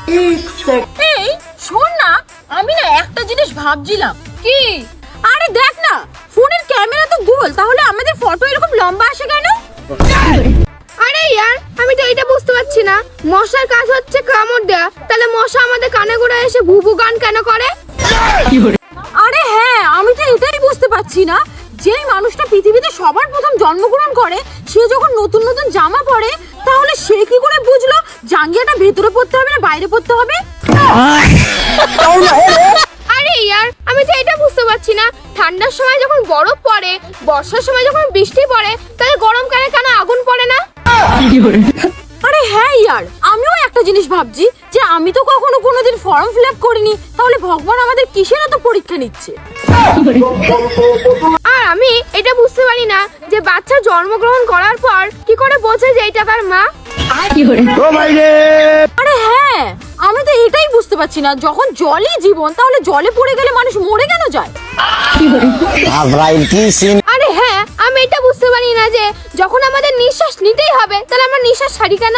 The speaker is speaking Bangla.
এই শোন না, আমি না একটা জিনিস ভাবছিলাম। কি? আরে দেখ না, ফোনের ক্যামেরা তো গোল, তাহলে আমাদের ফটো এরকম লম্বা আসে কেন? আরে ইয়ার, আমি তো এটা বুঝতে পারছি না, মশার কাজ হচ্ছে কামড় দেয়া, তাহলে মশা আমাদের কানে গোড়া এসে ভুভু গান কেন করে? আরে হ্যাঁ, আমি তো এটাই বুঝতে পারছি না, যেই মানুষটা পৃথিবীতে সবার প্রথম জন্মগ্রহণ করে সে যখন নতুন নতুন জামা পরে, তাহলে সে কি করে বুঝলো জাঙ্গিয়াটা ভেতরে পড়তে হবে না বাইরে পড়তে হবে? আরে ইয়ার, আমি তো এটা বুঝতে পারছি না, ঠান্ডার সময় যখন বরফ পড়ে, বর্ষার সময় যখন বৃষ্টি পড়ে, তাহলে গরমকালে কেন আগুন পড়ে না? আরে হ্যাঁ ইয়ার, আমিও একটা জিনিস ভাবছি যে আমি তো কখনো কোনোদিন ফর্ম ফিল আপ করিনি, তাহলে ভগবান আমাদের কিসের এত পরীক্ষা নিচ্ছে? আর আমি এটা বুঝতে পারি না যে বাচ্চা জন্মগ্রহণ করার পর কি করে বোঝে যে এটা তার মা? আরে হ্যাঁ, আমি তো এটাই বুঝতে পারছি না, যখন জলই জীবন, তাহলে জলে পড়ে গেলে মানুষ মরে কেন যায়? আরে হ্যাঁ, আমি এটা বুঝতে পারি না যে যখন আমাদের নিঃশ্বাস নিতেই হবে, তাহলে আমরা নিঃশ্বাস ছাড়ি কেন?